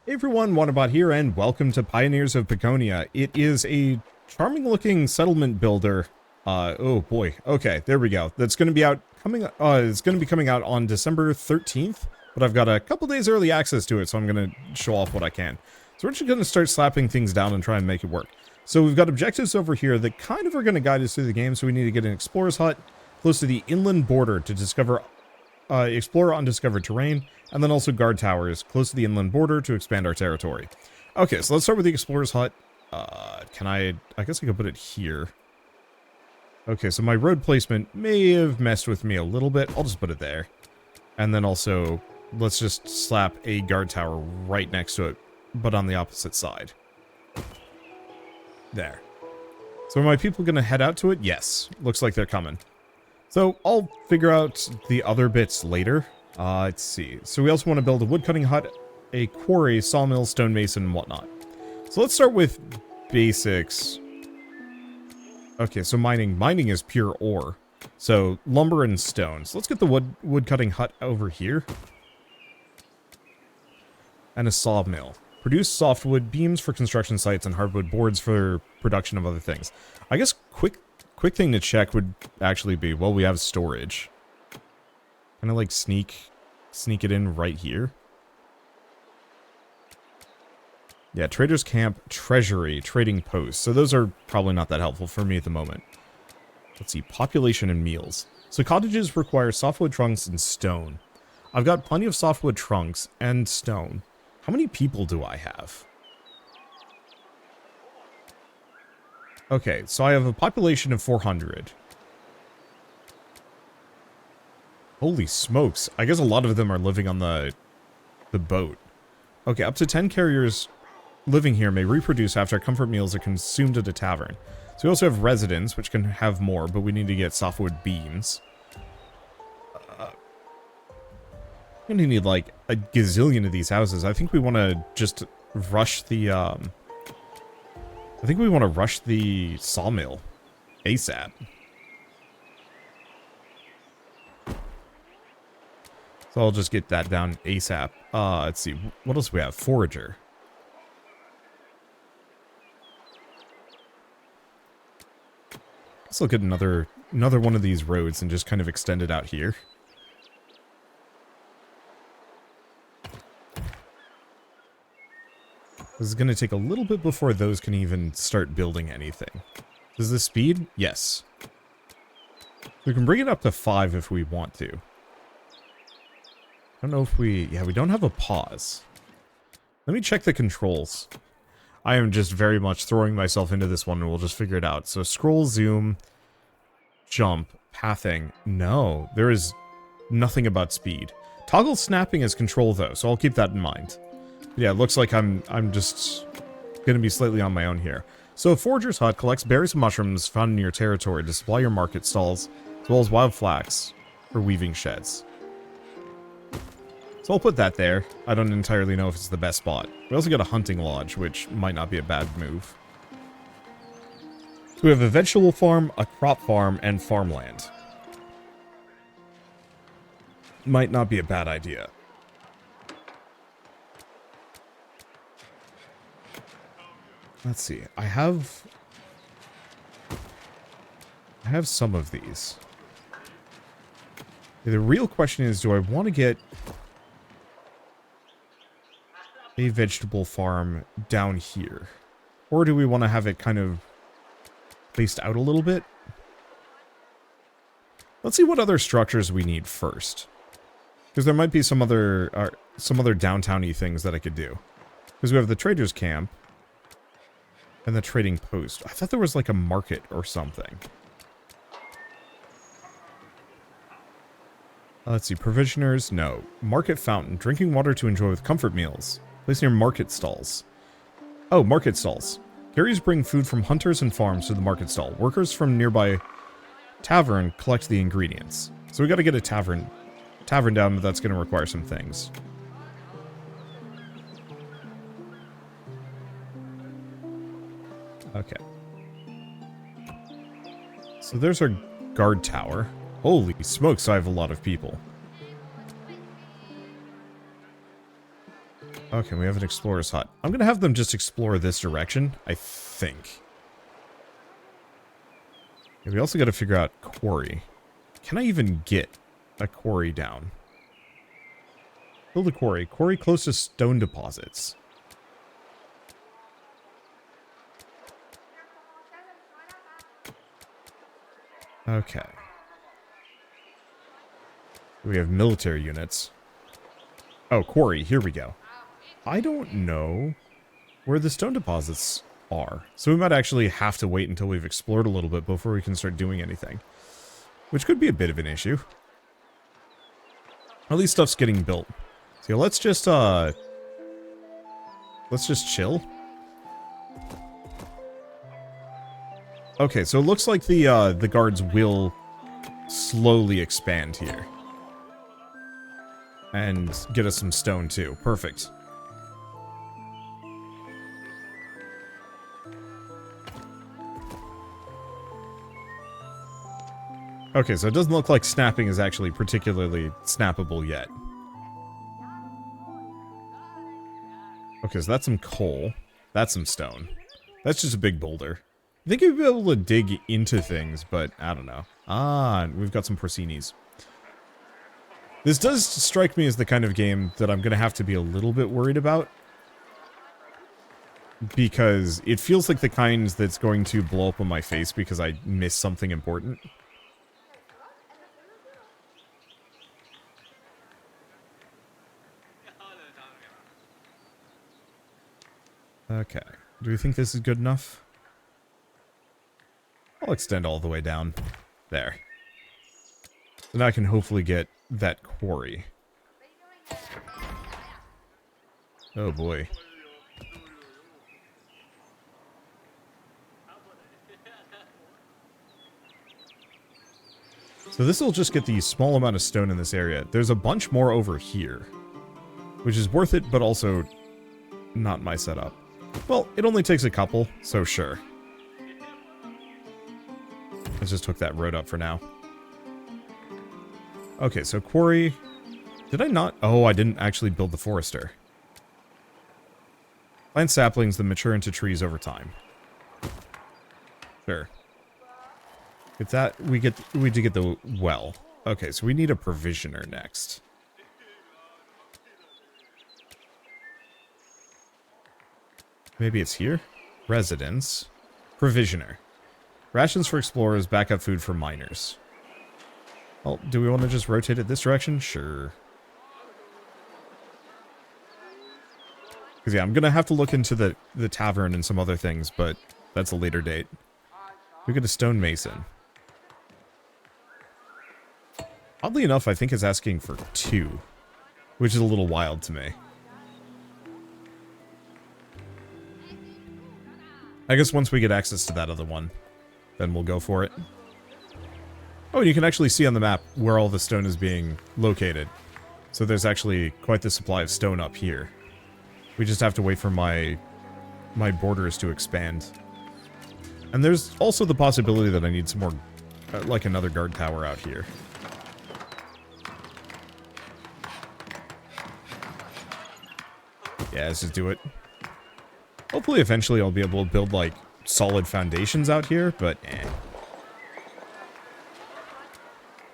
Hey everyone, Wanderbot here, and welcome to Pioneers of Pagonia. It is a charming-looking settlement builder. Oh boy. Okay, there we go. That's going to be it's going to be coming out on December 13th, but I've got a couple days early access to it, so I'm going to show off what I can. So we're just going to start slapping things down and try and make it work. So we've got objectives over here that kind of are going to guide us through the game, so we need to get an explorer's hut close to the inland border to discover explore undiscovered terrain, and then also guard towers close to the inland border to expand our territory. Okay, so let's start with the explorer's hut. I guess I could put it here. Okay, so my road placement may have messed with me a little bit. I'll just put it there. And then also, let's just slap a guard tower right next to it, but on the opposite side. There. So are my people going to head out to it? Yes. Looks like they're coming. So I'll figure out the other bits later. Let's see. So we also want to build a woodcutting hut, a quarry, sawmill, stonemason, and whatnot. So let's start with basics. Okay, so mining. Mining is pure ore. So lumber and stone. So let's get the woodcutting hut over here. And a sawmill. Produce softwood beams for construction sites and hardwood boards for production of other things. I guess quick thing to check would actually be, well, we have storage. Kind of like sneak it in right here. Yeah, traders camp, treasury, trading post. So those are probably not that helpful for me at the moment. Let's see, population and meals. So cottages require softwood trunks and stone. I've got plenty of softwood trunks and stone. How many people do I have? Okay, so I have a population of 400. Holy smokes. I guess a lot of them are living on the boat. Okay, up to 10 carriers living here may reproduce after comfort meals are consumed at a tavern. So we also have residents, which can have more, but we need to get softwood beams. I'm gonna need like a gazillion of these houses. I think we want to just rush the, I think we want to rush the sawmill ASAP. So I'll just get that down ASAP. Let's see. What else do we have? Forager. Let's look at another one of these roads and just kind of extend it out here. This is going to take a little bit before those can even start building anything. Does this speed? Yes. We can bring it up to 5 if we want to. I don't know if we... Yeah, we don't have a pause. Let me check the controls. I am just very much throwing myself into this one and we'll just figure it out. So scroll, zoom, jump, pathing. No, there is nothing about speed. Toggle snapping is control though, so I'll keep that in mind. Yeah, it looks like I'm just going to be slightly on my own here. So a forager's hut collects berries and mushrooms found in your territory to supply your market stalls, as well as wild flax for weaving sheds. So I'll put that there. I don't entirely know if it's the best spot. We also got a hunting lodge, which might not be a bad move. So we have a vegetable farm, a crop farm, and farmland. Might not be a bad idea. Let's see. I have some of these. The real question is, do I want to get a vegetable farm down here? Or do we want to have it kind of spaced out a little bit? Let's see what other structures we need first. Because there might be some other downtown-y things that I could do. Because we have the traders camp. And the trading post. I thought there was like a market or something. Let's see. Provisioners? No. Market fountain. Drinking water to enjoy with comfort meals. Place near market stalls. Oh, market stalls. Carriers bring food from hunters and farms to the market stall. Workers from nearby tavern collect the ingredients. So we gotta get a tavern down, but that's gonna require some things. Okay. So there's our guard tower. Holy smokes, I have a lot of people. Okay, we have an explorer's hut. I'm gonna have them just explore this direction, I think. Yeah, we also gotta figure out quarry. Can I even get a quarry down? Build a quarry. Quarry close to stone deposits. Okay. We have military units. Oh, quarry. Here we go. I don't know where the stone deposits are. So we might actually have to wait until we've explored a little bit before we can start doing anything. Which could be a bit of an issue. At least stuff's getting built. So let's just chill. Okay, so it looks like the guards will slowly expand here. And get us some stone too. Perfect. Okay, so it doesn't look like snapping is actually particularly snappable yet. Okay, so that's some coal. That's some stone. That's just a big boulder. I think you'd be able to dig into things, but I don't know. Ah, we've got some porcinis. This does strike me as the kind of game that I'm going to have to be a little bit worried about. Because it feels like the kind that's going to blow up on my face because I missed something important. Okay. Do we think this is good enough? I'll extend all the way down. There. So now I can hopefully get that quarry. Oh boy. So this will just get the small amount of stone in this area. There's a bunch more over here. Which is worth it, but also not my setup. Well, it only takes a couple, so sure. Let's just hook that road up for now. Okay, so quarry... Did I not? Oh, I didn't actually build the forester. Plant saplings that mature into trees over time. Sure. Get that. We do get the well. Okay, so we need a provisioner next. Maybe it's here? Residence. Provisioner. Rations for explorers, backup food for miners. Well, do we want to just rotate it this direction? Sure. Because yeah, I'm going to have to look into the tavern and some other things, but that's a later date. We get a stonemason. Oddly enough, I think it's asking for 2, which is a little wild to me. I guess once we get access to that other one, then we'll go for it. Oh, and you can actually see on the map where all the stone is being located. So there's actually quite the supply of stone up here. We just have to wait for my borders to expand. And there's also the possibility that I need some more, like another guard tower out here. Yeah, let's just do it. Hopefully eventually I'll be able to build, like, solid foundations out here, but eh.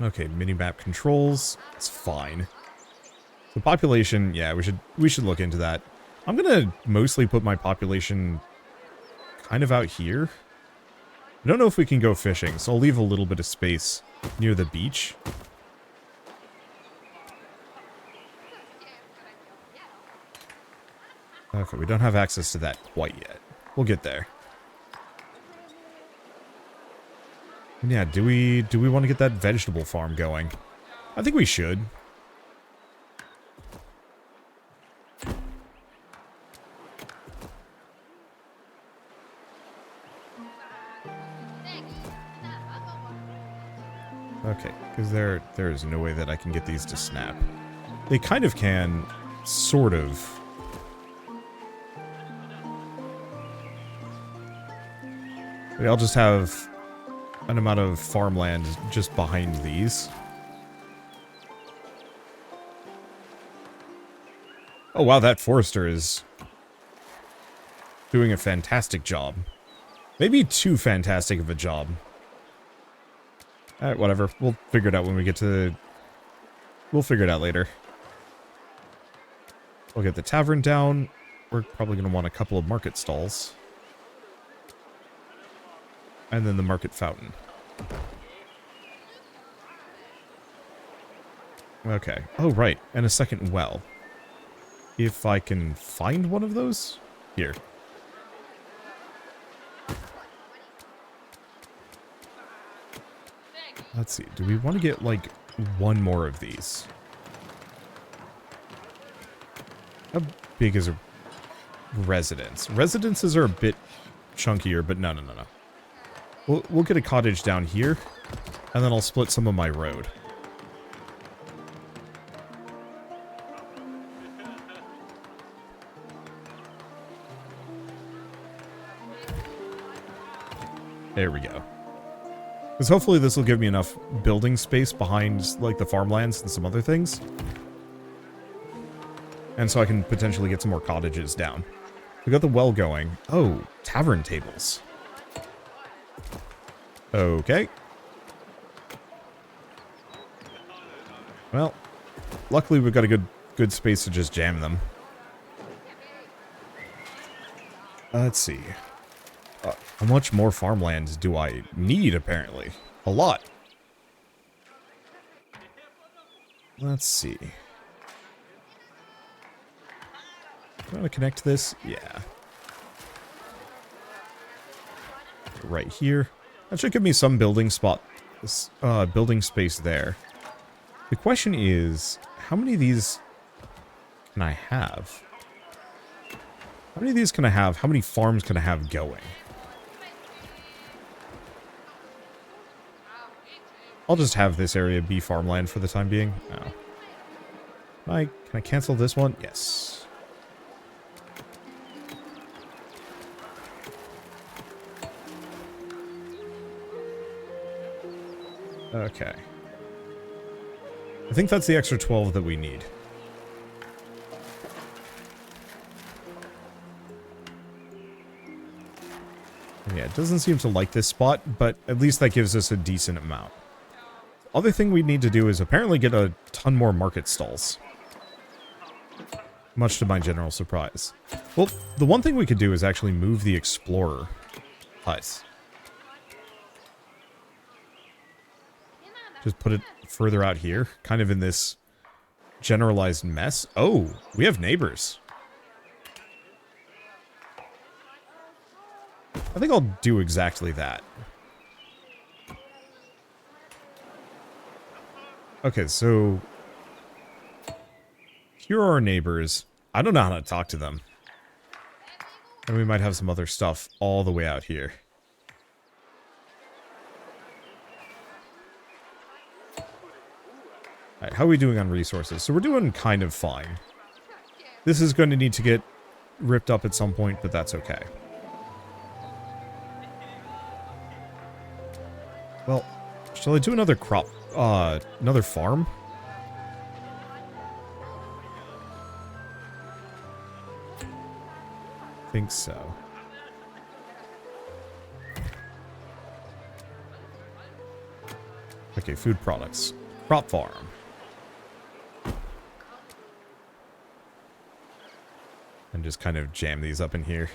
Okay, minimap controls. It's fine. The population, yeah, we should look into that. I'm gonna mostly put my population kind of out here. I don't know if we can go fishing, so I'll leave a little bit of space near the beach. Okay, we don't have access to that quite yet. We'll get there. And yeah, do we want to get that vegetable farm going? I think we should. Okay, because there is no way that I can get these to snap. They kind of can, sort of. I'll just have an amount of farmland just behind these. Oh, wow, that forester is doing a fantastic job. Maybe too fantastic of a job. Alright, whatever. We'll figure it out when we get to the... We'll figure it out later. We'll get the tavern down. We're probably going to want a couple of market stalls. And then the market fountain. Okay. Oh, right. And a second well. If I can find one of those? Here. Let's see. Do we want to get, like, one more of these? How big is a residence? Residences are a bit chunkier, but no. We'll get a cottage down here, and then I'll split some of my road. There we go. Because hopefully this will give me enough building space behind, like, the farmlands and some other things. And so I can potentially get some more cottages down. We got the well going. Oh, tavern tables. Okay. Well, luckily we've got a good space to just jam them. Let's see. How much more farmland do I need, apparently? A lot. Let's see. Do I want to connect this? Yeah. Right here. That should give me some building building space there. The question is, how many of these can I have? How many of these can I have? How many farms can I have going? I'll just have this area be farmland for the time being. Oh. Can I cancel this one? Yes. Okay. I think that's the extra 12 that we need. Yeah, it doesn't seem to like this spot, but at least that gives us a decent amount. Other thing we need to do is apparently get a ton more market stalls. Much to my general surprise. Well, the one thing we could do is actually move the explorer hut. Just put it further out here, kind of in this generalized mess. Oh, we have neighbors. I think I'll do exactly that. Okay, so here are our neighbors. I don't know how to talk to them. And we might have some other stuff all the way out here. Alright, how are we doing on resources? So we're doing kind of fine. This is going to need to get ripped up at some point, but that's okay. Well, shall I do another crop? Another farm? Think so. Okay, food products. Crop farm. And just kind of jam these up in here.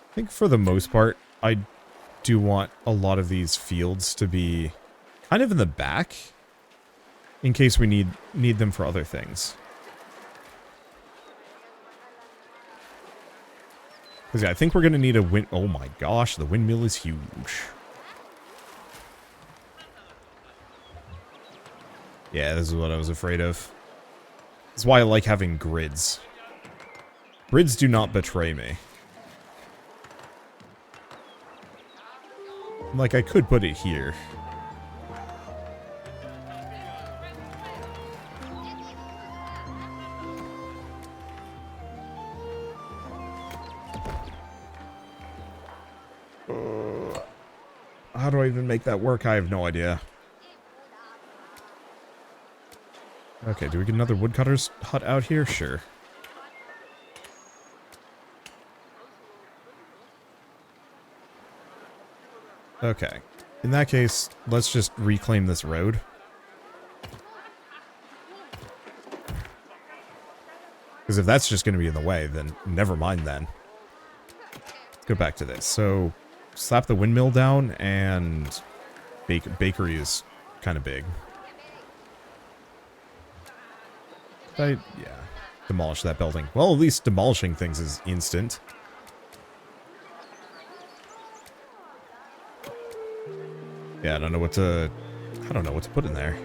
I think for the most part, I do want a lot of these fields to be kind of in the back, in case we need them for other things. Because yeah, I think we're going to need a wind... Oh my gosh, the windmill is huge. Yeah, this is what I was afraid of. That's why I like having grids. Grids do not betray me. Like, I could put it here. How do I even make that work? I have no idea. Okay, do we get another woodcutter's hut out here? Sure. Okay. In that case, let's just reclaim this road. Because if that's just going to be in the way, then never mind then. Let's go back to this. So, slap the windmill down, and bakery is kind of big. Yeah. Demolish that building. Well, at least demolishing things is instant. Yeah, I don't know what to put in there.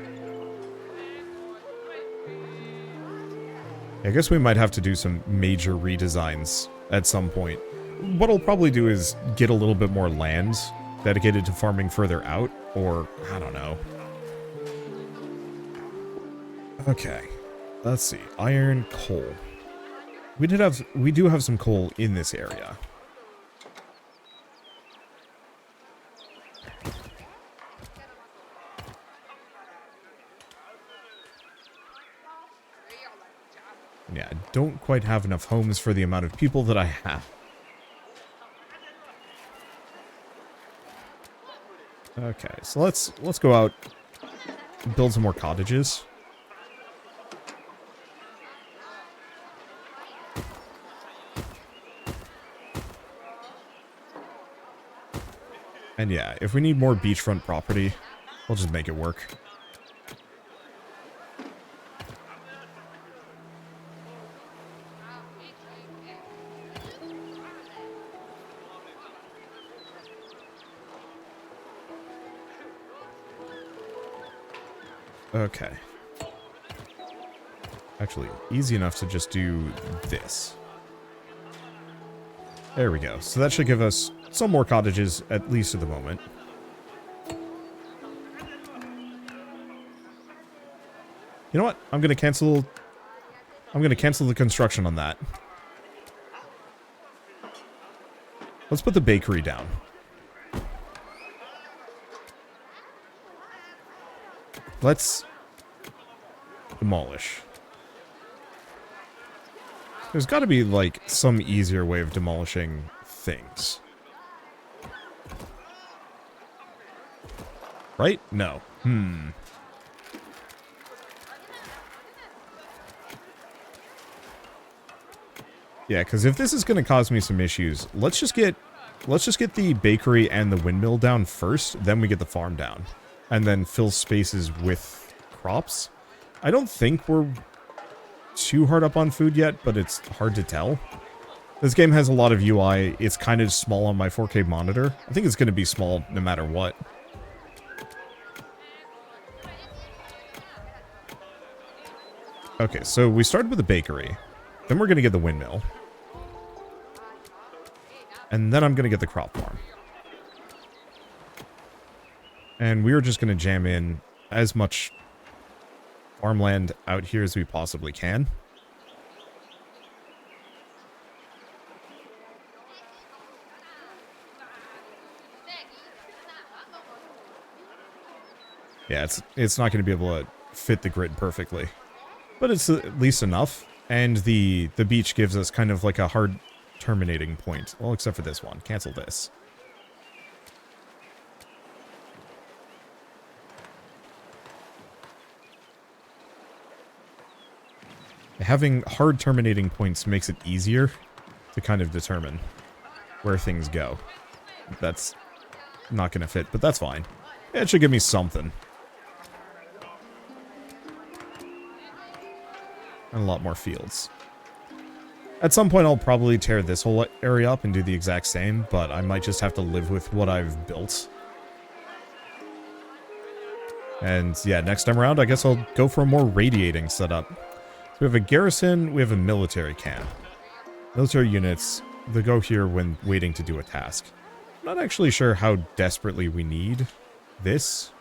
I guess we might have to do some major redesigns at some point. What I'll probably do is get a little bit more land dedicated to farming further out, or I don't know. Okay, let's see. Iron, coal. We do have some coal in this area. Yeah, I don't quite have enough homes for the amount of people that I have. Okay, so let's go out and build some more cottages. And yeah, if we need more beachfront property, we'll just make it work. Okay. Actually, easy enough to just do this. There we go. So that should give us some more cottages, at least at the moment. You know what? I'm gonna cancel the construction on that. Let's put the bakery down. Let's demolish. There's got to be, like, some easier way of demolishing things. Right? No. Yeah, because if this is going to cause me some issues, let's just get the bakery and the windmill down first, then we get the farm down. And then fill spaces with crops. I don't think we're too hard up on food yet, but it's hard to tell. This game has a lot of UI. It's kind of small on my 4K monitor. I think it's going to be small no matter what. Okay, so we started with the bakery. Then we're going to get the windmill. And then I'm going to get the crop farm. And we are just going to jam in as much farmland out here as we possibly can. Yeah, it's not going to be able to fit the grid perfectly. But it's at least enough. And the beach gives us kind of like a hard terminating point. Well, except for this one. Cancel this. Having hard terminating points makes it easier to kind of determine where things go. That's not going to fit, but that's fine. Yeah, it should give me something. And a lot more fields. At some point, I'll probably tear this whole area up and do the exact same, but I might just have to live with what I've built. And yeah, next time around, I guess I'll go for a more radiating setup. We have a garrison, we have a military camp. Military units, they go here when waiting to do a task. I'm not actually sure how desperately we need this.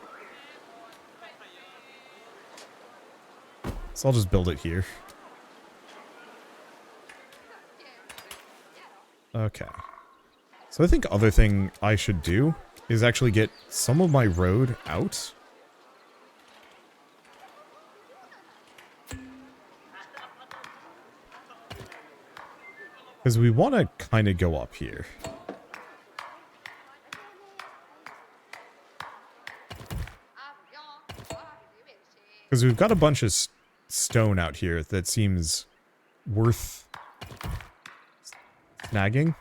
So I'll just build it here. Okay. So I think other thing I should do is actually get some of my road out. Because we want to kind of go up here. Because we've got a bunch of stone out here that seems worth snagging.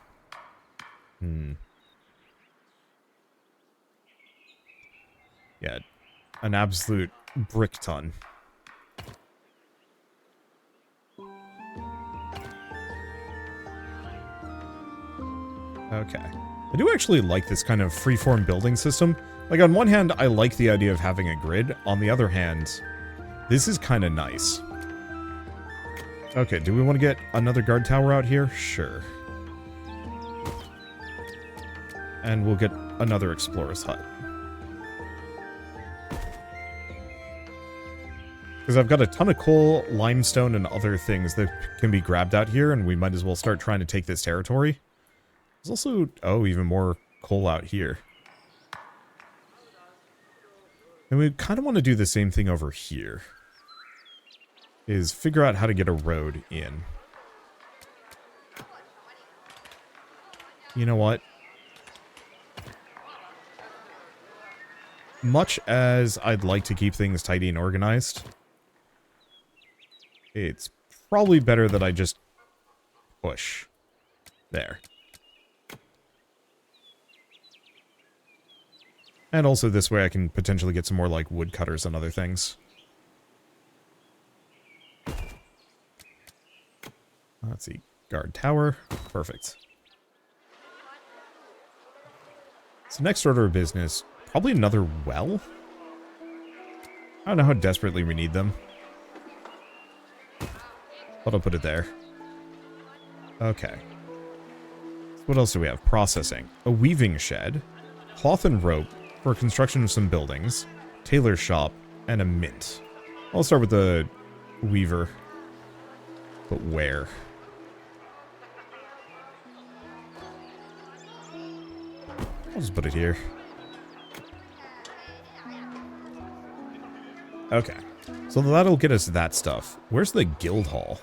Yeah, an absolute brick ton. Okay. I do actually like this kind of freeform building system. Like, on one hand, I like the idea of having a grid. On the other hand, this is kind of nice. Okay, do we want to get another guard tower out here? Sure. And we'll get another explorer's hut. Because I've got a ton of coal, limestone, and other things that can be grabbed out here, and we might as well start trying to take this territory. There's also, oh, even more coal out here. And we kind of want to do the same thing over here. Is figure out how to get a road in. You know what? Much as I'd like to keep things tidy and organized, it's probably better that I just push. There. And also this way I can potentially get some more, like, woodcutters and other things. Let's see. Guard tower. Perfect. So next order of business, probably another well? I don't know how desperately we need them. But I'll put it there. Okay. So what else do we have? Processing. A weaving shed. Cloth and rope for construction of some buildings. Tailor shop. And a mint. I'll start with the weaver. But where? I'll just put it here. Okay. So that'll get us that stuff. Where's the guild hall?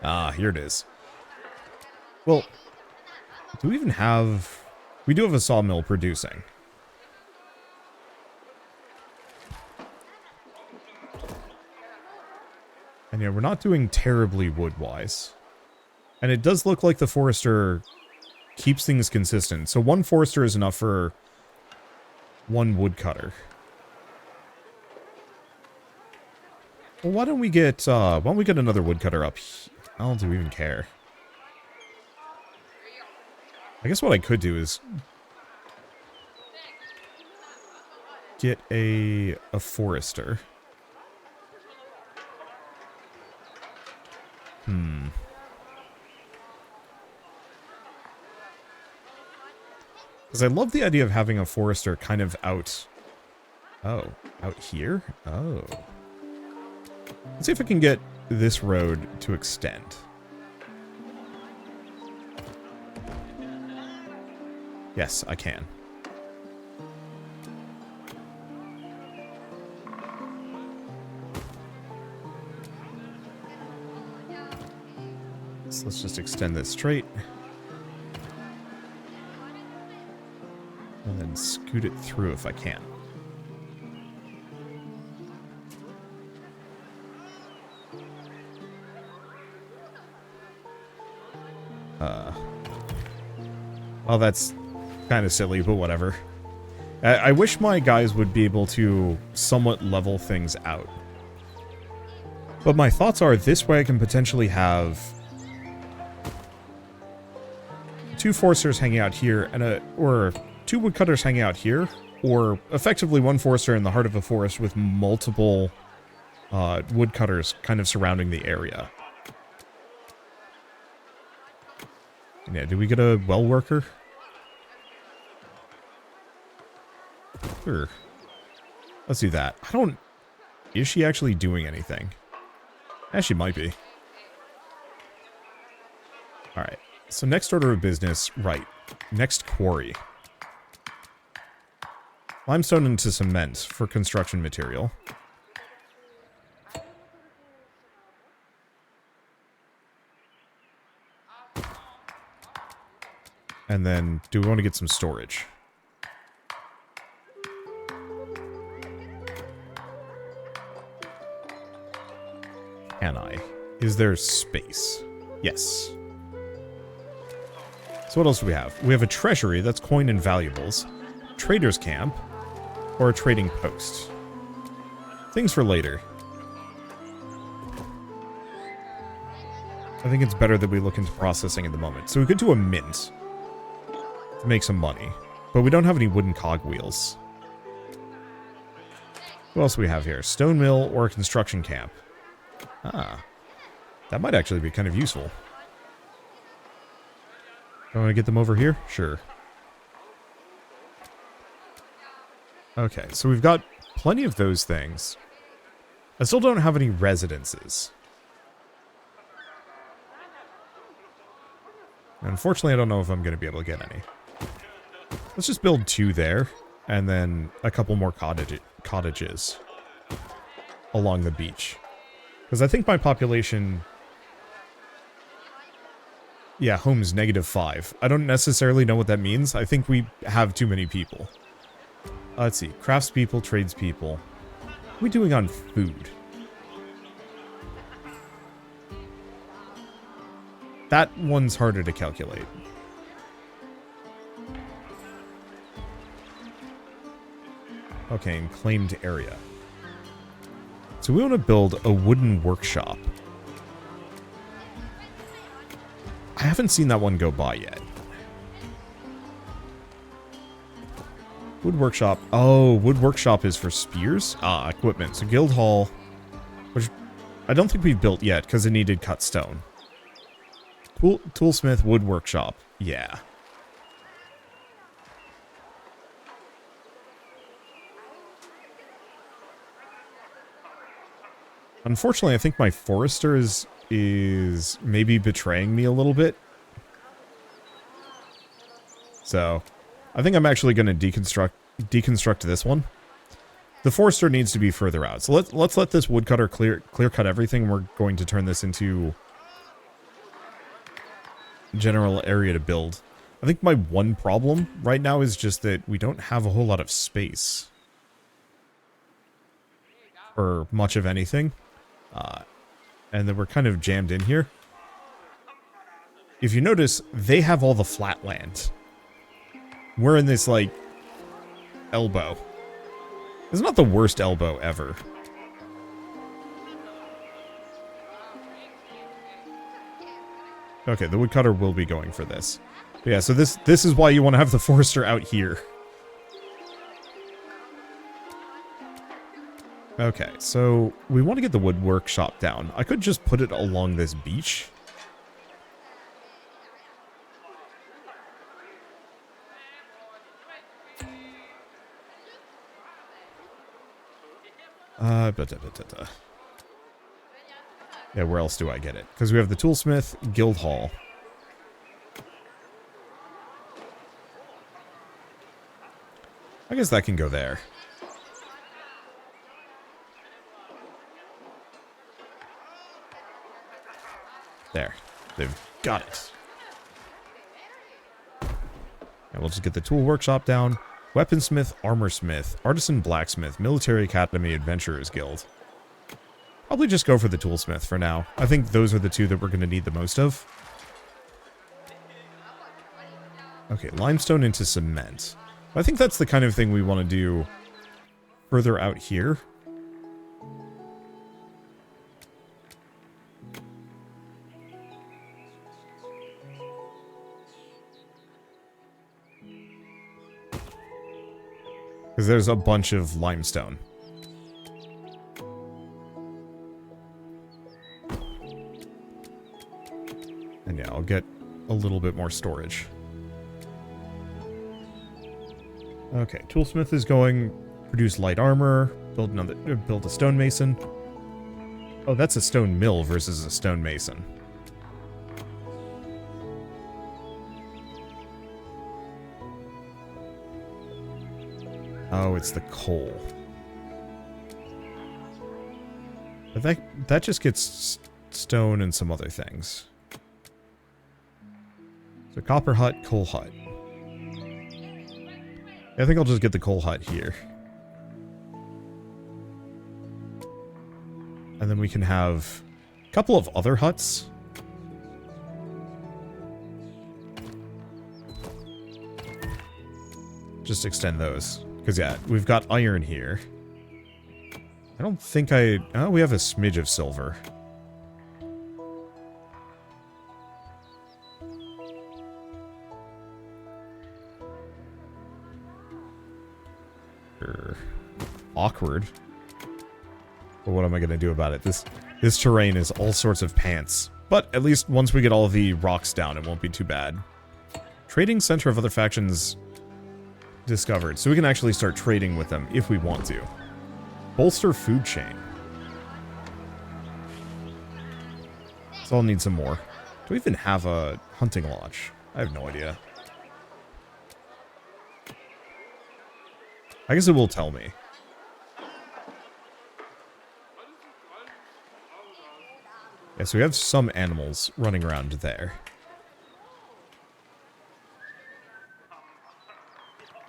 Ah, here it is. Well, do we even have... We do have a sawmill producing. And yeah, we're not doing terribly wood-wise. And it does look like the forester keeps things consistent. So one forester is enough for one woodcutter. Well, why don't we get another woodcutter up here? I don't even care. I guess what I could do is get a forester. Because I love the idea of having a forester kind of out... Oh, out here? Oh. Let's see if I can get this road to extend. Yes, I can. So let's just extend this straight. And then scoot it through if I can. Well, that's kind of silly, but whatever. I wish my guys would be able to somewhat level things out. But my thoughts are, this way I can potentially have two foresters hanging out here, and or two woodcutters hanging out here, or effectively one forester in the heart of a forest with multiple woodcutters kind of surrounding the area. Yeah, did we get a well worker? Sure. Let's do that. I don't... Is she actually doing anything? Yeah, she might be. Alright. So next order of business, right. Next quarry. Limestone into cement for construction material. And then, do we want to get some storage? Can I? Is there space? Yes. So what else do we have? We have a treasury, that's coin and valuables. Trader's camp. Or a trading post. Things for later. I think it's better that we look into processing at the moment. So we could do a mint. To make some money. But we don't have any wooden cogwheels. What else do we have here? Stone mill or a construction camp. Ah. That might actually be kind of useful. Do I want to get them over here? Sure. Okay, so we've got plenty of those things. I still don't have any residences. Unfortunately, I don't know if I'm going to be able to get any. Let's just build 2 there, and then a couple more cottages along the beach. Because I think my population... Yeah, home's -5. I don't necessarily know what that means. I think we have too many people. Let's see. Craftspeople, tradespeople. What are we doing on food? That one's harder to calculate. Okay, and claimed area. So we want to build a wooden workshop. I haven't seen that one go by yet. Wood workshop. Oh, wood workshop is for spears? Ah, equipment. So guild hall, which I don't think we've built yet because it needed cut stone. Toolsmith, wood workshop. Yeah. Unfortunately, I think my forester is maybe betraying me a little bit. So, I think I'm actually going to deconstruct this one. The forester needs to be further out. So let's let this woodcutter clear cut everything. We're going to turn this into general area to build. I think my one problem right now is just that we don't have a whole lot of space for much of anything. And then we're kind of jammed in here. If you notice, they have all the flat land. We're in this, like, elbow. It's not the worst elbow ever. Okay, the woodcutter will be going for this. But yeah, so this is why you want to have the forester out here. Okay, so we want to get the wood workshop down. I could just put it along this beach. Yeah, where else do I get it? Because we have the toolsmith, guild hall. I guess that can go there. There. They've got it. And we'll just get the tool workshop down. Weaponsmith, armorsmith, artisan blacksmith, military academy, adventurers guild. Probably just go for the toolsmith for now. I think those are the 2 that we're going to need the most of. Okay, limestone into cement. I think that's the kind of thing we want to do further out here. Because there's a bunch of limestone. And yeah, I'll get a little bit more storage. Okay, toolsmith is going, produce light armor, build a stonemason. Oh, that's a stone mill versus a stonemason. Oh, it's the coal. But that just gets stone and some other things. So copper hut, coal hut. I think I'll just get the coal hut here. And then we can have a couple of other huts. Just extend those. Because, yeah, we've got iron here. I don't think oh, we have a smidge of silver. Awkward. But what am I going to do about it? This terrain is all sorts of pants. But at least once we get all the rocks down, it won't be too bad. Trading center of other factions discovered. So we can actually start trading with them if we want to. Bolster food chain. So I'll need some more. Do we even have a hunting lodge? I have no idea. I guess it will tell me. Yeah, so we have some animals running around there.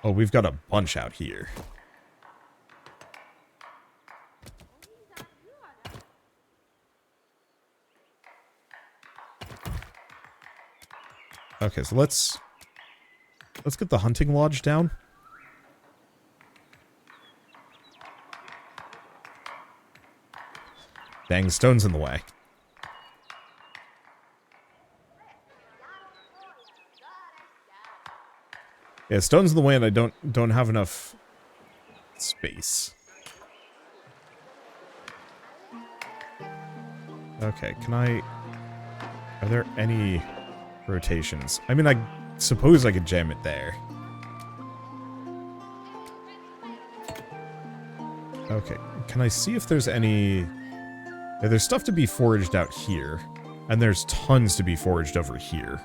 Oh, we've got a bunch out here. Okay, so let's get the hunting lodge down. Dang, stone's in the way. Yeah, stone's in the way and I don't have enough space. Okay, are there any rotations? I mean, I suppose I could jam it there. Okay, can I see if there's any... Yeah, there's stuff to be foraged out here, and there's tons to be foraged over here.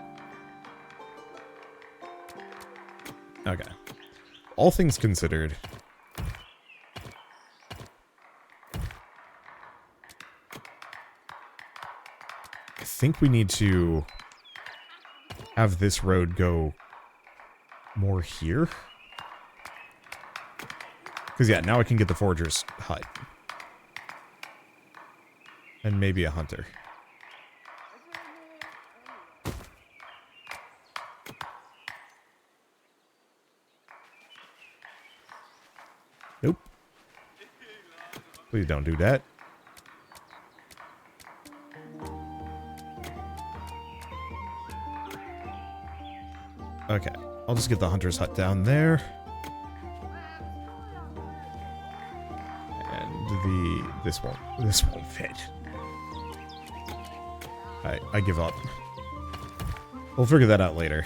Okay. All things considered... I think we need to have this road go more here. Because, yeah, now I can get the forager's hut. And maybe a hunter. Nope. Please don't do that. Okay, I'll just get the hunter's hut down there. And this won't fit. I give up. We'll figure that out later.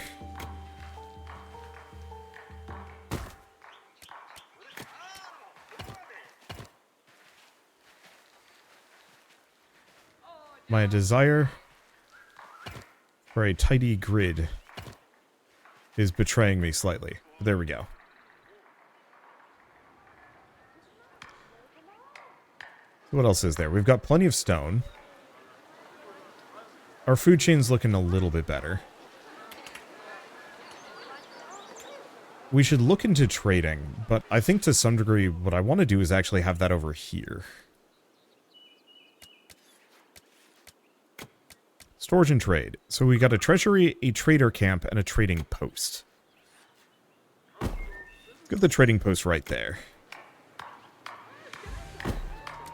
My desire for a tidy grid is betraying me slightly. There we go. What else is there? We've got plenty of stone. Our food chain's looking a little bit better. We should look into trading, but I think to some degree what I want to do is actually have that over here. Storage and trade. So we got a treasury, a trader camp, and a trading post. Get the trading post right there.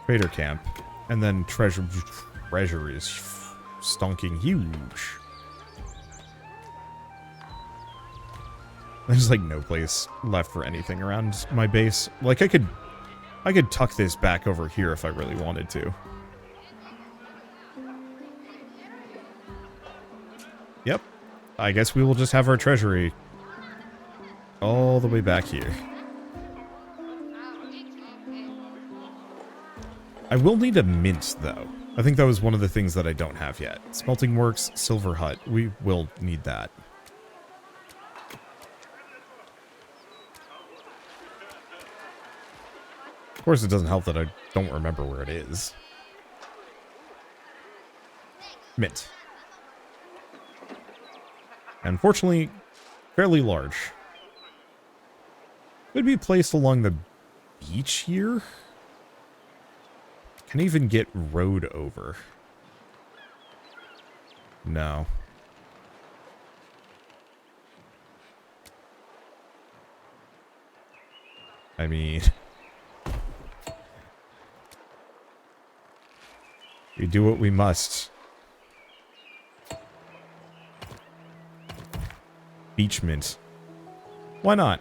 Trader camp. And then treasure is stonking huge. There's like no place left for anything around my base. Like I could tuck this back over here if I really wanted to. Yep. I guess we will just have our treasury all the way back here. I will need a mint, though. I think that was one of the things that I don't have yet. Smelting works, silver hut. We will need that. Of course, it doesn't help that I don't remember where it is. Mint. Unfortunately, fairly large. Could be placed along the beach here. Can I even get road over? No. I mean, we do what we must. Beach mint. Why not?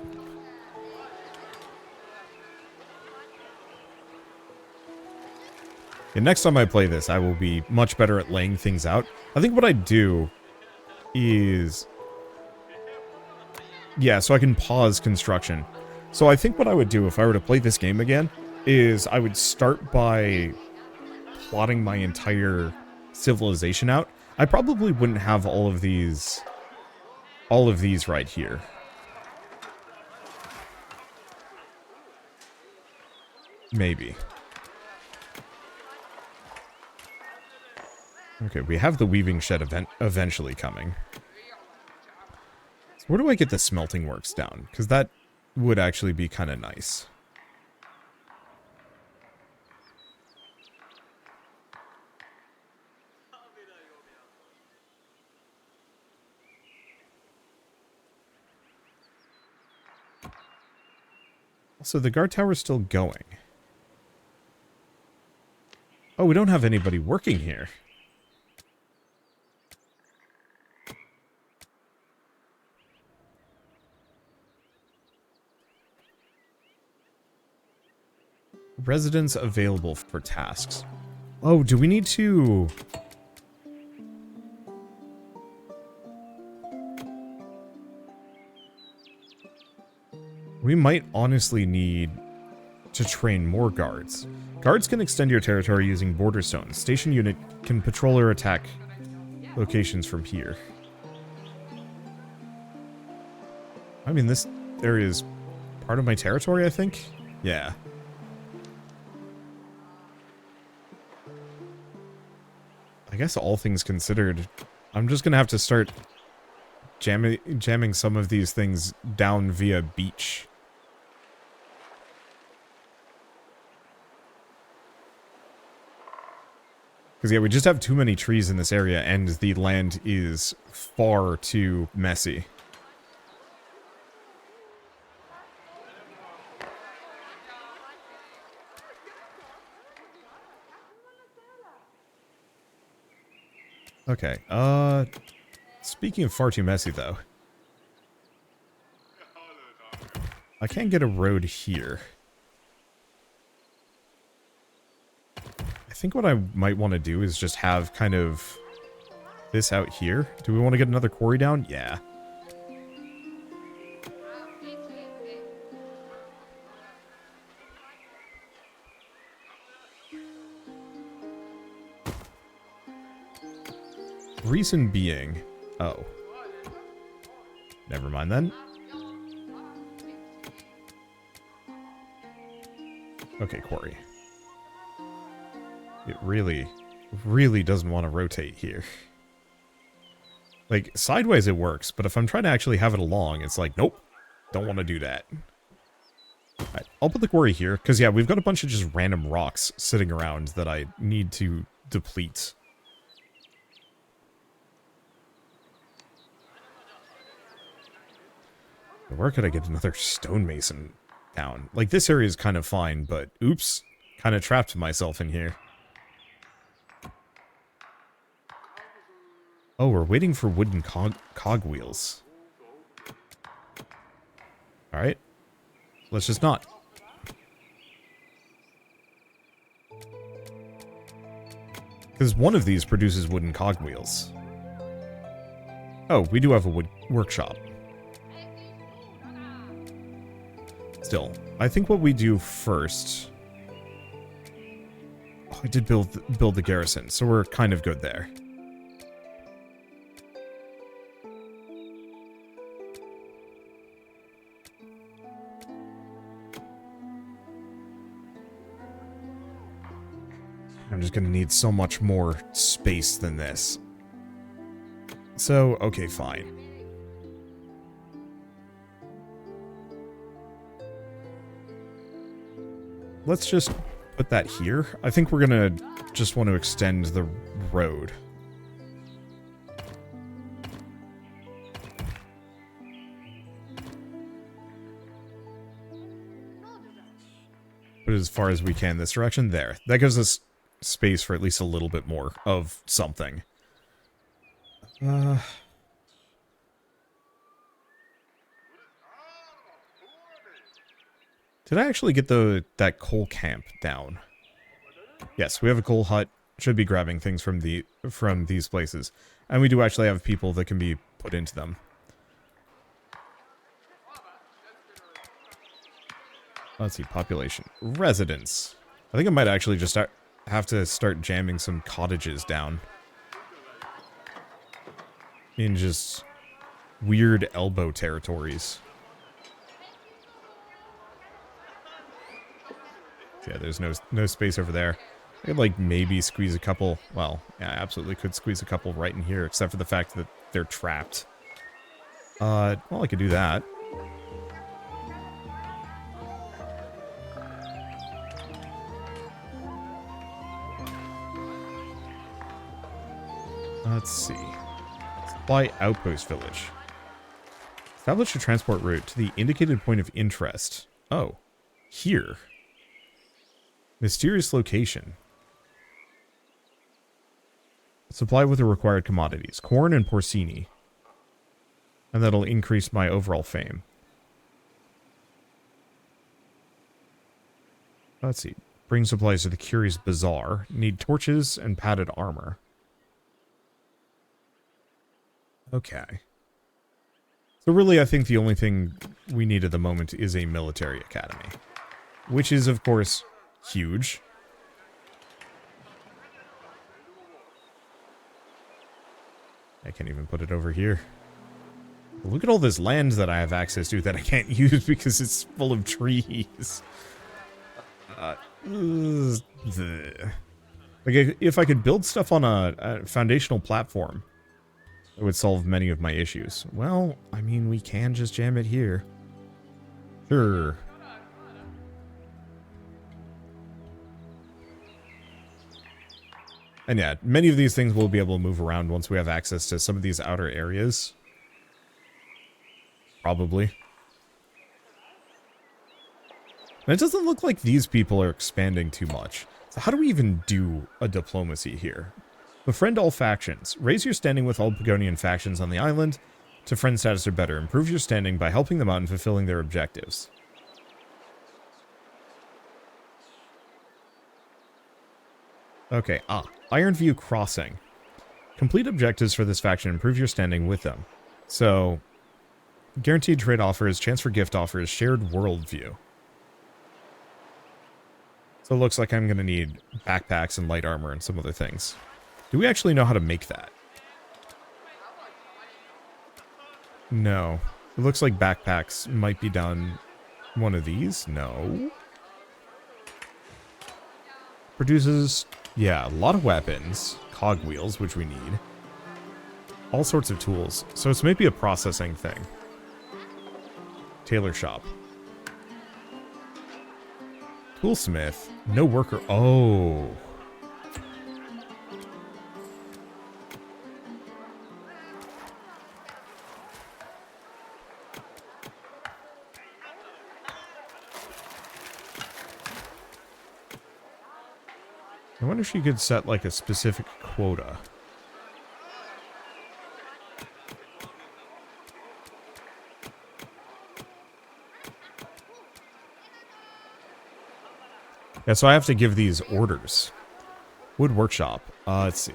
And next time I play this, I will be much better at laying things out. I think what I do is... yeah, so I can pause construction. So I think what I would do if I were to play this game again is I would start by plotting my entire civilization out. I probably wouldn't have all of these right here. Maybe. Okay, we have the weaving shed eventually coming. So where do I get the smelting works down? Because that would actually be kind of nice. Also, the guard tower is still going. Oh, we don't have anybody working here. Residents available for tasks. Oh, do we need to... we might honestly need to train more guards. Guards can extend your territory using border stones. Station unit can patrol or attack locations from here. I mean, this area is part of my territory, I think? Yeah. I guess all things considered, I'm just gonna have to start jamming some of these things down via beach. Because, yeah, we just have too many trees in this area, and the land is far too messy. Okay, speaking of far too messy, though. I can't get a road here. I think what I might want to do is just have kind of this out here. Do we want to get another quarry down? Yeah. Reason being... oh. Never mind then. Okay, quarry. It really doesn't want to rotate here. Like, sideways it works, but if I'm trying to actually have it along, it's like, nope, don't want to do that. Alright, I'll put the quarry here, because, yeah, we've got a bunch of just random rocks sitting around that I need to deplete. Where could I get another stonemason down? Like, this area is kind of fine, but oops, kind of trapped myself in here. Oh, we're waiting for wooden cogwheels. Alright. Let's just not. Because one of these produces wooden cogwheels. Oh, we do have a wood workshop. Still, I think what we do first... oh, I did build the garrison, so we're kind of good there. I'm just gonna need so much more space than this. So, okay, fine. let's just put that here. I think we're gonna just want to extend the road. Put it as far as we can this direction. There. That gives us space for at least a little bit more of something. Did I actually get that coal camp down? Yes, we have a coal hut. Should be grabbing things from these places. And we do actually have people that can be put into them. Let's see, population. Residents. I think I might actually just have to start jamming some cottages down. In just weird elbow territories. Yeah, there's no space over there. I could, like, maybe squeeze a couple... Well, yeah, I absolutely could squeeze a couple right in here, except for the fact that they're trapped. Well, I could do that. Let's see. Supply Outpost Village. Establish a transport route to the indicated point of interest. Oh, here. Mysterious location. Supply with the required commodities. Corn and porcini. And that'll increase my overall fame. Let's see. Bring supplies to the Curious Bazaar. Need torches and padded armor. Okay. So really, I think the only thing we need at the moment is a military academy. Which is, of course, huge. I can't even put it over here. Look at all this land that I have access to that I can't use because it's full of trees. Like, if I could build stuff on a foundational platform, it would solve many of my issues. Well, I mean, we can just jam it here. Sure. And yeah, many of these things we'll be able to move around once we have access to some of these outer areas. Probably. And it doesn't look like these people are expanding too much. So how do we even do a diplomacy here? Befriend all factions. Raise your standing with all Pagonian factions on the island to friend status or better. Improve your standing by helping them out and fulfilling their objectives. Okay, Ironview Crossing. Complete objectives for this faction. Improve your standing with them. So, guaranteed trade offers, chance for gift offers, shared worldview. So it looks like I'm going to need backpacks and light armor and some other things. Do we actually know how to make that? No. It looks like backpacks might be done. One of these? No. Produces, yeah, a lot of weapons. Cogwheels, which we need. All sorts of tools. So it's maybe a processing thing. Tailor shop. Toolsmith. No worker. Oh. I wonder if you could set, like, a specific quota. Yeah, so I have to give these orders. Wood workshop. Let's see.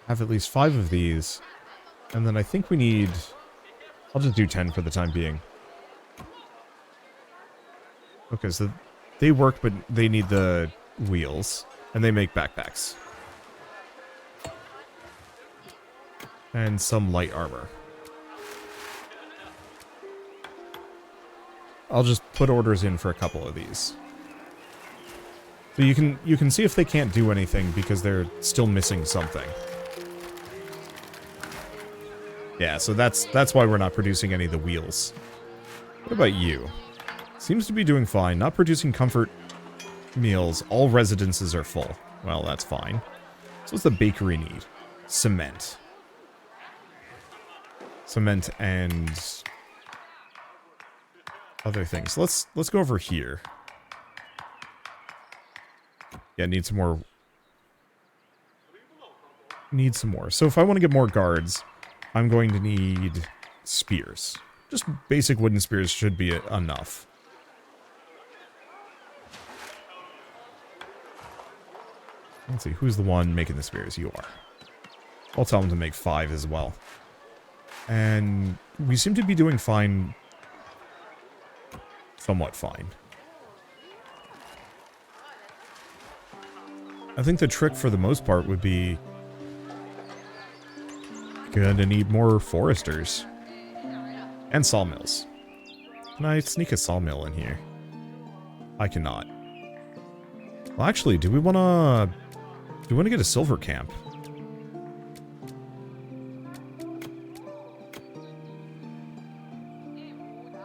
Have at least 5 of these. And then I think we need... I'll just do 10 for the time being. Okay, so they work, but they need the wheels. And they make backpacks. And some light armor. I'll just put orders in for a couple of these. So you can see if they can't do anything because they're still missing something. Yeah, so that's why we're not producing any of the wheels. What about you? Seems to be doing fine. Not producing comfort meals. All residences are full. Well, that's fine. So what's the bakery need? Cement. Cement and other things. Let's go over here. Yeah, need some more. Need some more. So if I want to get more guards, I'm going to need spears. Just basic wooden spears should be enough. Let's see, who's the one making the spears? You are. I'll tell him to make 5 as well. And we seem to be doing fine. Somewhat fine. I think the trick for the most part would be gonna need more foresters. And sawmills. Can I sneak a sawmill in here? I cannot. Well, actually, do we want to get a silver camp?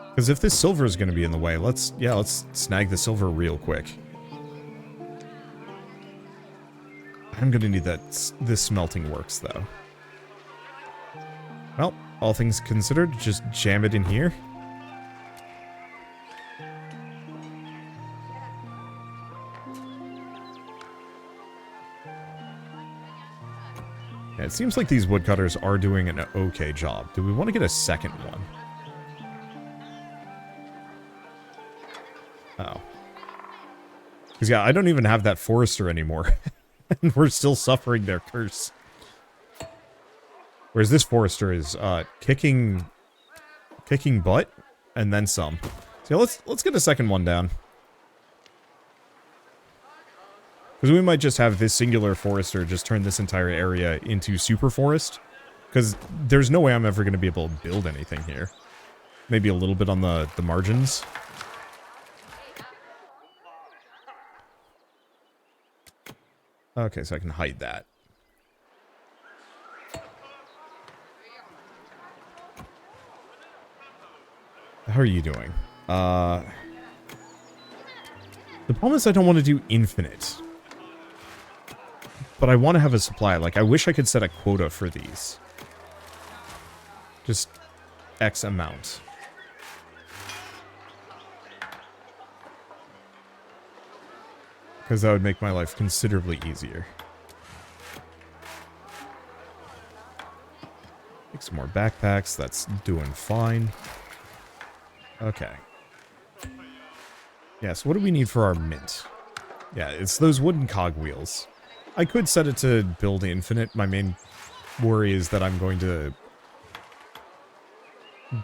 Because if this silver is going to be in the way, let's snag the silver real quick. I'm going to need this smelting works, though. Well, all things considered, just jam it in here. Yeah, it seems like these woodcutters are doing an okay job. Do we want to get a second one? Oh. Because, yeah, I don't even have that forester anymore. And we're still suffering their curse. Whereas this forester is kicking butt and then some. So yeah, let's get a second one down. Because we might just have this singular forester just turn this entire area into super forest. Because there's no way I'm ever going to be able to build anything here. Maybe a little bit on the margins. Okay, so I can hide that. How are you doing? The problem is I don't want to do infinite. But I want to have a supply. Like, I wish I could set a quota for these. Just X amount. Because that would make my life considerably easier. Make some more backpacks. That's doing fine. Okay. Yeah, so what do we need for our mint? Yeah, it's those wooden cogwheels. I could set it to build infinite. My main worry is that I'm going to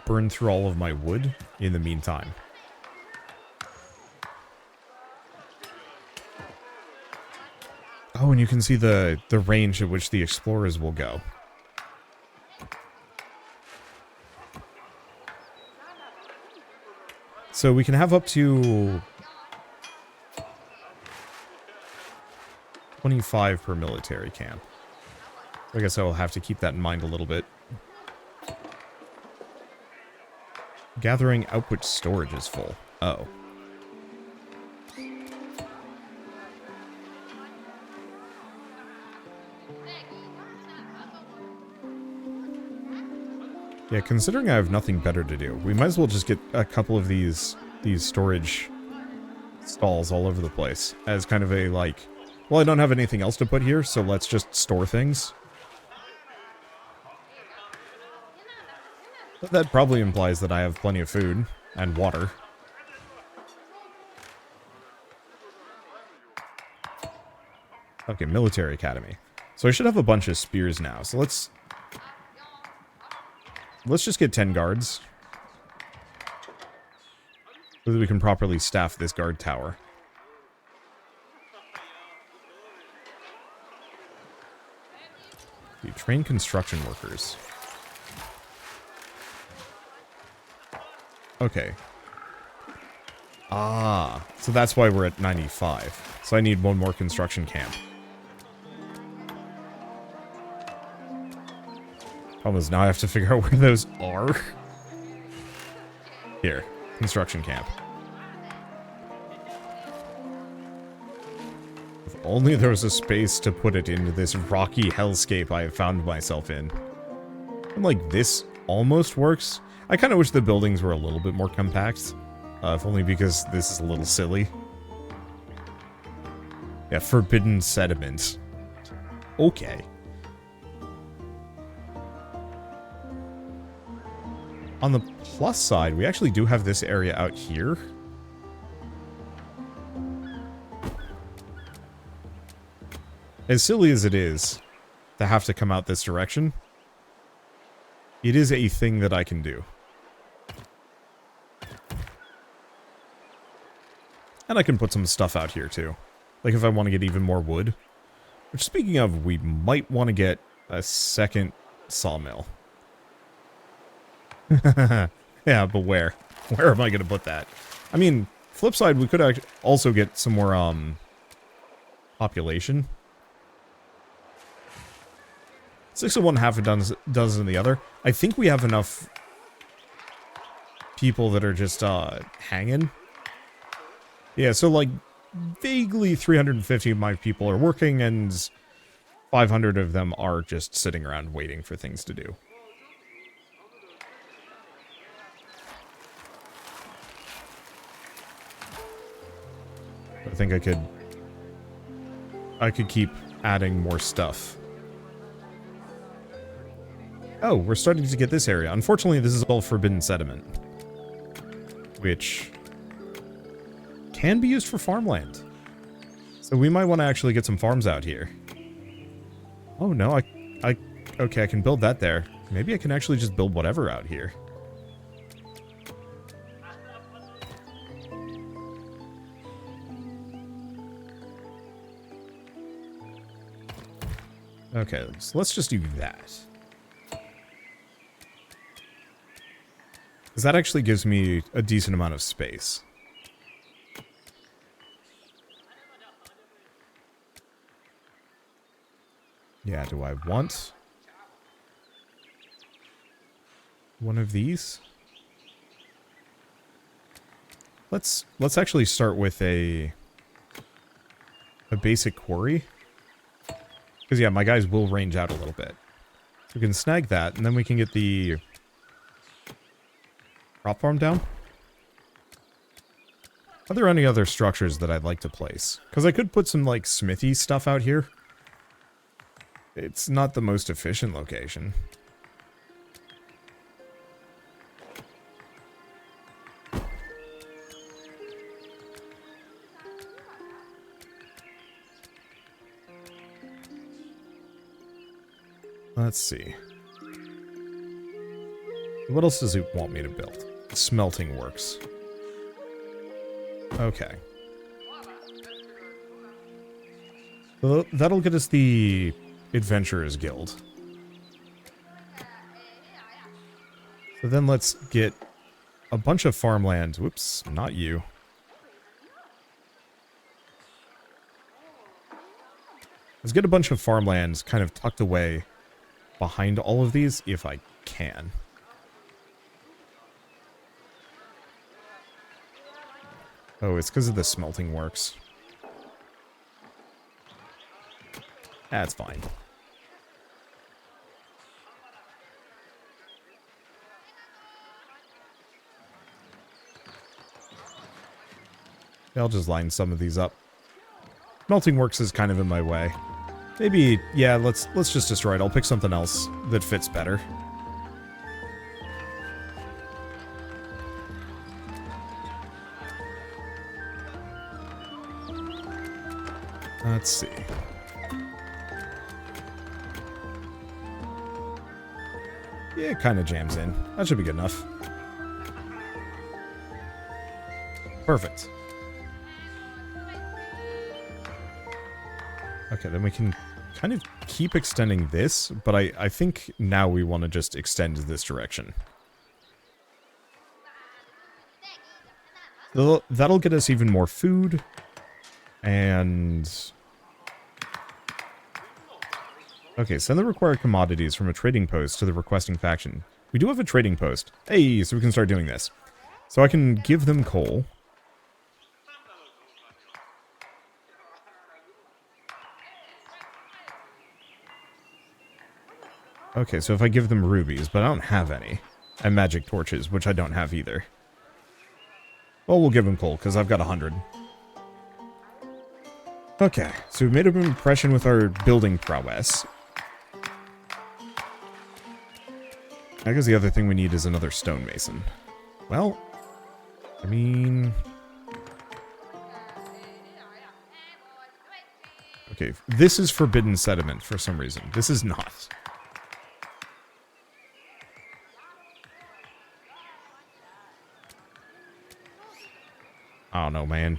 burn through all of my wood in the meantime. Oh, and you can see the range at which the explorers will go. So we can have up to 25 per military camp. I guess I'll have to keep that in mind a little bit. Gathering output storage is full. Oh. Yeah, considering I have nothing better to do, we might as well just get a couple of these storage stalls all over the place as kind of a, like, well, I don't have anything else to put here, so let's just store things. But that probably implies that I have plenty of food and water. Okay, military academy. So I should have a bunch of spears now, so let's just get 10 guards. So that we can properly staff this guard tower. You train construction workers. Okay. Ah, so that's why we're at 95. So I need one more construction camp. Problem is now I have to figure out where those are. Here, construction camp. only there was a space to put it into this rocky hellscape I have found myself in. And like, this almost works. I kind of wish the buildings were a little bit more compact. If only because this is a little silly. Yeah, forbidden sediment. Okay. On the plus side, we actually do have this area out here. As silly as it is to have to come out this direction, it is a thing that I can do. And I can put some stuff out here too. Like if I want to get even more wood. Which, speaking of, we might want to get a second sawmill. Yeah, but where? Where am I going to put that? I mean, flip side, we could also get some more, population. 6 of one, half a dozen the other. I think we have enough people that are just, hanging. Yeah, so, like, vaguely 350 of my people are working, and 500 of them are just sitting around waiting for things to do. I think I could keep adding more stuff. Oh, we're starting to get this area. Unfortunately, this is all forbidden sediment, which can be used for farmland. So we might want to actually get some farms out here. Oh no, okay, I can build that there. Maybe I can actually just build whatever out here. Okay, so let's just do that. Because that actually gives me a decent amount of space. Yeah, do I want one of these? Let's actually start with a basic quarry. Because yeah, my guys will range out a little bit. So we can snag that, and then we can get the crop farm down. Are there any other structures that I'd like to place? Because I could put some, like, smithy stuff out here. It's not the most efficient location. Let's see. What else does it want me to build? Smelting works. Okay. So that'll get us the Adventurers Guild. So then let's get a bunch of farmland. Whoops, not you. Let's get a bunch of farmlands kind of tucked away behind all of these, if I can. Oh, it's because of the smelting works. That's fine. I'll just line some of these up. Smelting works is kind of in my way. Maybe, yeah, let's just destroy it. I'll pick something else that fits better. Let's see. Yeah, it kind of jams in. That should be good enough. Perfect. Okay, then we can kind of keep extending this, but I think now we want to just extend this direction. That'll get us even more food, and... Okay, send the required commodities from a trading post to the requesting faction. We do have a trading post. Hey, so we can start doing this. So I can give them coal. Okay, so if I give them rubies, but I don't have any. And magic torches, which I don't have either. Well, we'll give them coal, because I've got 100. Okay, so we've made an impression with our building prowess. I guess the other thing we need is another stonemason. Well, I mean... Okay, this is forbidden sediment for some reason. This is not. I don't know, man.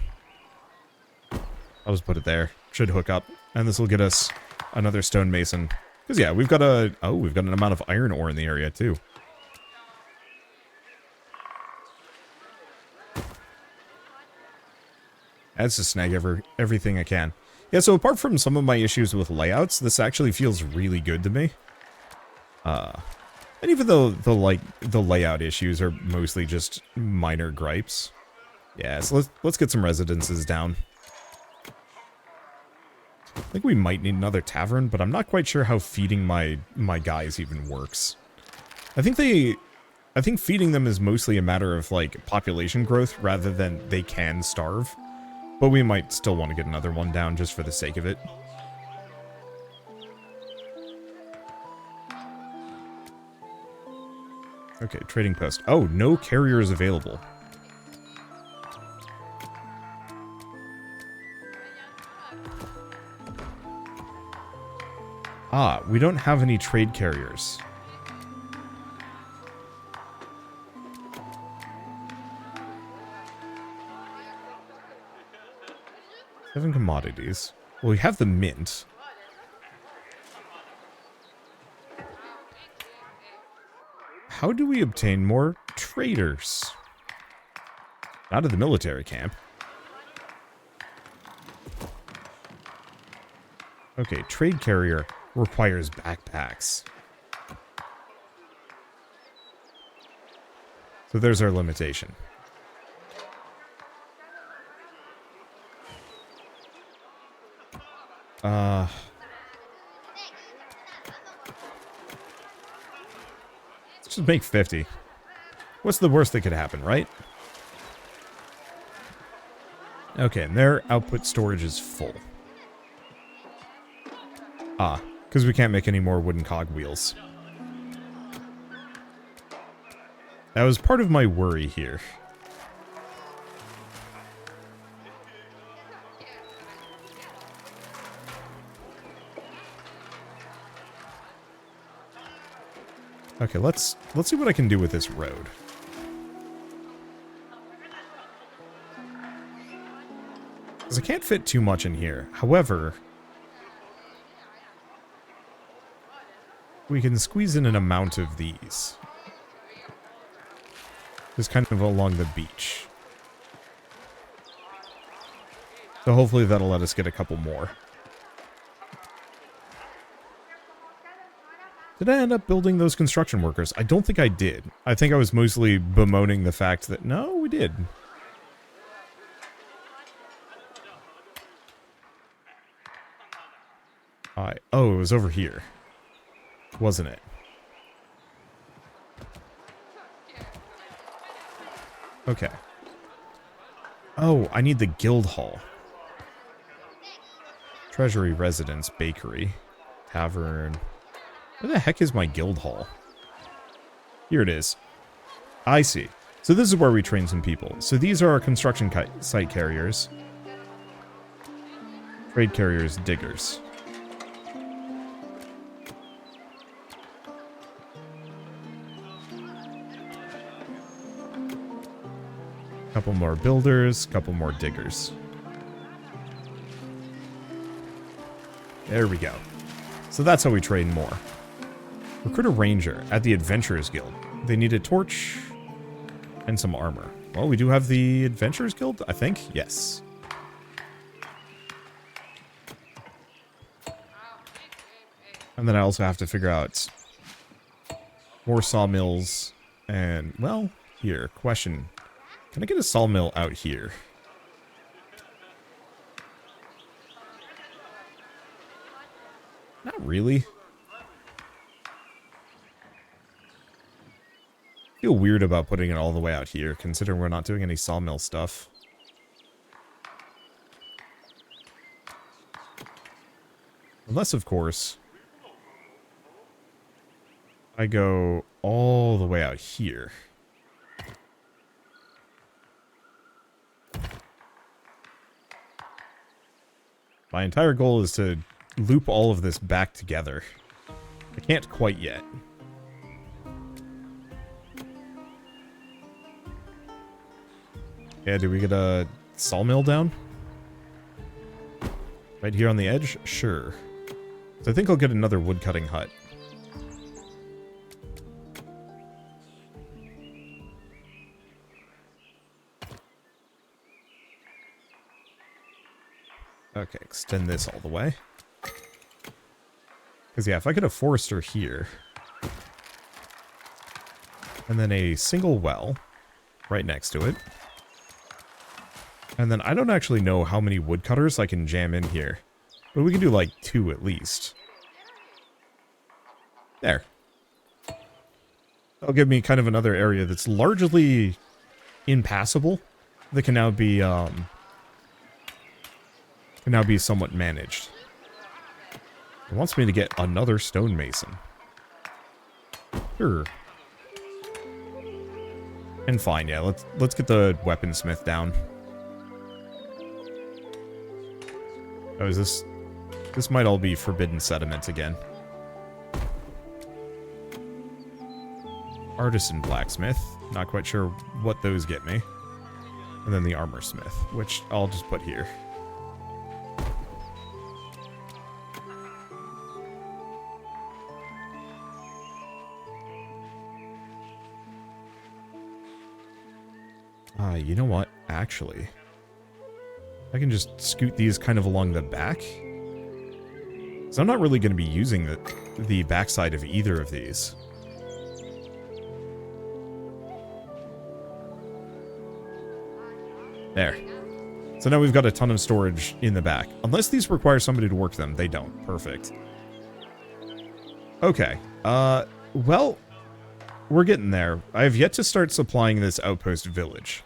I'll just put it there. Should hook up. And this will get us another stonemason. Because, yeah, we've got a... Oh, we've got an amount of iron ore in the area, too. That's to snag everything I can. Yeah, so apart from some of my issues with layouts, this actually feels really good to me. And even though the layout issues are mostly just minor gripes. Yeah, so let's get some residences down. I think we might need another tavern, but I'm not quite sure how feeding my guys even works. I think feeding them is mostly a matter of like population growth rather than they can starve. But we might still want to get another one down just for the sake of it. Okay, trading post. Oh, no carriers available. Ah, we don't have any trade carriers. Seven commodities. Well, we have the mint. How do we obtain more traders? Not at the military camp. Okay, trade carrier requires backpacks. So there's our limitation. Let's just make 50. What's the worst that could happen, right? Okay, and their output storage is full. Ah, because we can't make any more wooden cogwheels. That was part of my worry here. Okay, let's see what I can do with this road. Because I can't fit too much in here. However, we can squeeze in an amount of these. Just kind of along the beach. So hopefully that'll let us get a couple more. Did I end up building those construction workers? I don't think I did. I think I was mostly bemoaning the fact that... No, we did. Oh, it was over here. Wasn't it? Okay. Oh, I need the guild hall. Treasury, residence, bakery, tavern... Where the heck is my guild hall? Here it is. I see. So this is where we train some people. So these are our construction site carriers. Trade carriers, diggers. Couple more builders, couple more diggers. There we go. So that's how we train more. Recruit a ranger at the Adventurers Guild. They need a torch and some armor. Well, we do have the Adventurers Guild, I think. Yes. And then I also have to figure out more sawmills and, well, here, question. Can I get a sawmill out here? Not really. feel weird about putting it all the way out here, considering we're not doing any sawmill stuff. Unless, of course, I go all the way out here. My entire goal is to loop all of this back together. I can't quite yet. Yeah, do we get a sawmill down? Right here on the edge? Sure. So I think I'll get another woodcutting hut. Okay, extend this all the way. Because, yeah, if I get a forester here, and then a single well right next to it, and then I don't actually know how many woodcutters I can jam in here, but we can do like 2 at least. There. That'll give me kind of another area that's largely impassable that can now be somewhat managed. It wants me to get another stonemason. Sure. And fine, yeah, let's get the weaponsmith down. Oh, is this... This might all be forbidden sediment again. Artisan blacksmith. Not quite sure what those get me. And then the armor smith, which I'll just put here. You know what? Actually, I can just scoot these kind of along the back. So I'm not really going to be using the backside of either of these. There. So now we've got a ton of storage in the back. Unless these require somebody to work them, they don't. Perfect. Okay. Well, we're getting there. I have yet to start supplying this outpost village.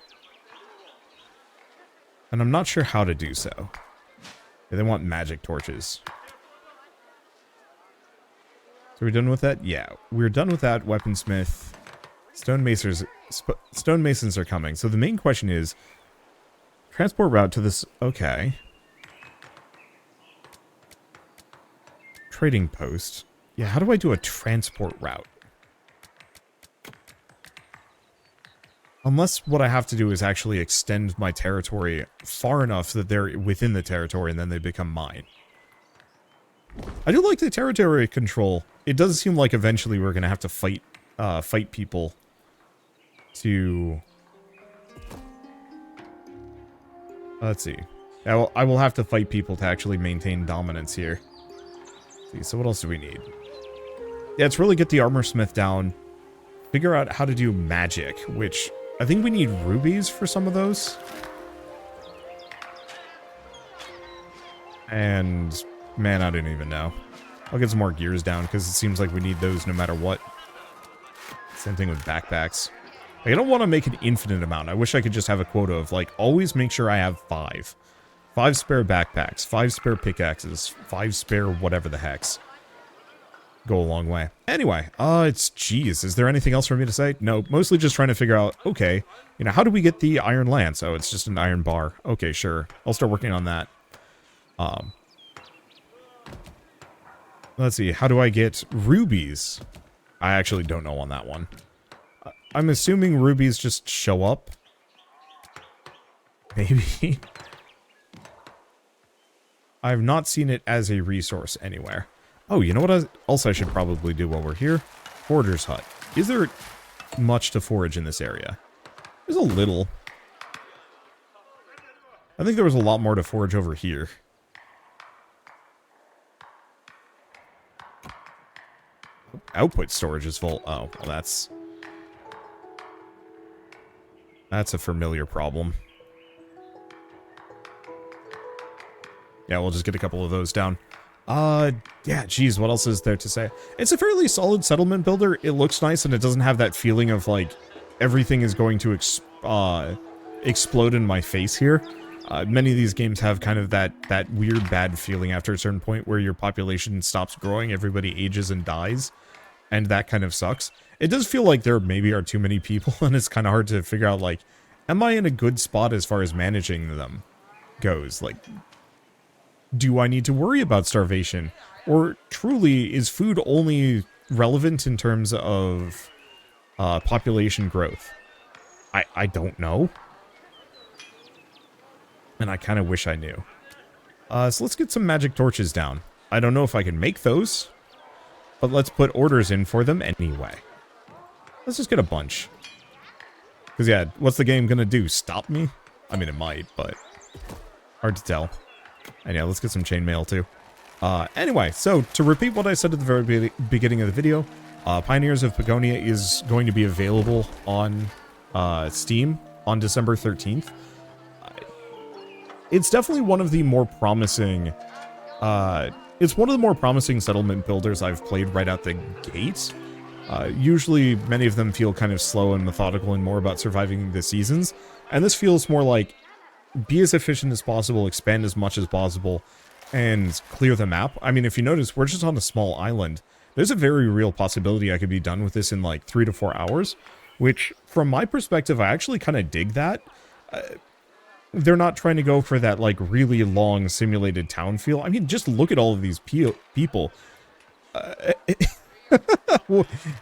And I'm not sure how to do so. Yeah, they want magic torches. So we're done with that? Yeah, we're done with that. Weaponsmith. Stonemasons are coming. So the main question is, transport route to this... Okay. Trading post. Yeah, how do I do a transport route? Unless what I have to do is actually extend my territory far enough that they're within the territory and then they become mine. I do like the territory control. It does seem like eventually we're going to have to fight people to... Let's see. I will have to fight people to actually maintain dominance here. Let's see, so what else do we need? Yeah, it's really get the armor smith down. Figure out how to do magic, which... I think we need rubies for some of those. And, man, I don't even know. I'll get some more gears down, because it seems like we need those no matter what. Same thing with backpacks. Like, I don't want to make an infinite amount. I wish I could just have a quota of, like, always make sure I have 5. 5 spare backpacks, 5 spare pickaxes, 5 spare whatever the hex. Go a long way. Anyway, geez, is there anything else for me to say? No, mostly just trying to figure out, okay, you know, how do we get the iron lance? Oh, it's just an iron bar. Okay, sure. I'll start working on that. Let's see, how do I get rubies? I actually don't know on that one. I'm assuming rubies just show up. Maybe. I've not seen it as a resource anywhere. Oh, you know what else I should probably do while we're here? Forager's hut. Is there much to forage in this area? There's a little. I think there was a lot more to forage over here. Output storage is full. Oh, well that's a familiar problem. Yeah, we'll just get a couple of those down. Yeah, geez, what else is there to say? It's a fairly solid settlement builder. It looks nice, and it doesn't have that feeling of, like, everything is going to explode in my face here. Many of these games have kind of that weird bad feeling after a certain point where your population stops growing, everybody ages and dies, and that kind of sucks. It does feel like there maybe are too many people, and it's kind of hard to figure out, like, am I in a good spot as far as managing them goes? Like, do I need to worry about starvation? Or truly, is food only relevant in terms of population growth? I don't know. And I kind of wish I knew. So let's get some magic torches down. I don't know if I can make those, but let's put orders in for them anyway. Let's just get a bunch. Because, yeah, what's the game gonna do? Stop me? I mean, it might, but hard to tell. And yeah, let's get some chainmail too. Anyway, so to repeat what I said at the very beginning of the video, Pioneers of Pagonia is going to be available on Steam on December 13th. It's definitely one of the more promising, it's one of the more promising settlement builders I've played right out the gate. Usually, many of them feel kind of slow and methodical and more about surviving the seasons. And this feels more like, be as efficient as possible, expand as much as possible, and clear the map. I mean, if you notice, we're just on a small island. There's a very real possibility I could be done with this in like 3 to 4 hours, which, from my perspective, I actually kind of dig that. They're not trying to go for that, like, really long simulated town feel. I mean, just look at all of these people.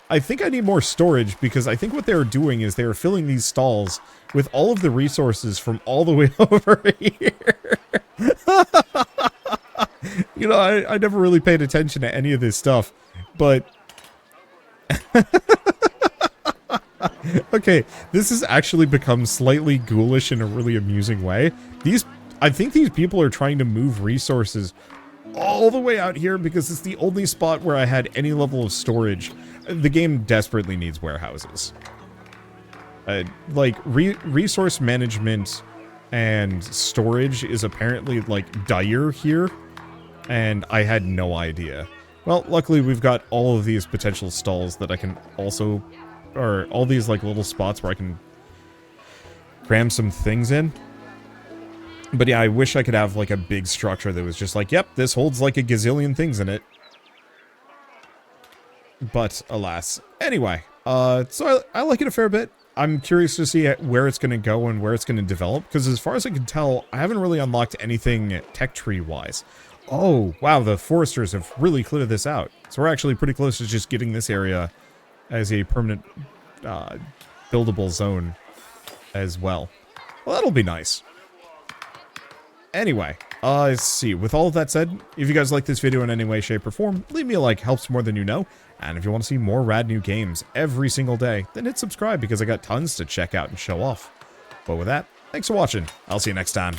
I think I need more storage, because I think what they're doing is they're filling these stalls with all of the resources from all the way over here. You know, I never really paid attention to any of this stuff, but... Okay, this has actually become slightly ghoulish in a really amusing way. I think these people are trying to move resources all the way out here because it's the only spot where I had any level of storage. The game desperately needs warehouses. Like, resource management and storage is apparently, like, dire here, and I had no idea. Well, luckily we've got all of these potential stalls that I can also... or all these, like, little spots where I can cram some things in. But yeah, I wish I could have, like, a big structure that was just like, yep, this holds, like, a gazillion things in it. But, alas. Anyway, so I like it a fair bit. I'm curious to see where it's going to go and where it's going to develop, because as far as I can tell, I haven't really unlocked anything tech tree-wise. Oh, wow, the foresters have really cleared this out. So we're actually pretty close to just getting this area as a permanent buildable zone as well. Well, that'll be nice. Anyway, let's see. With all of that said, if you guys like this video in any way, shape, or form, leave me a like. Helps more than you know. And if you want to see more rad new games every single day, then hit subscribe because I got tons to check out and show off. But with that, thanks for watching. I'll see you next time.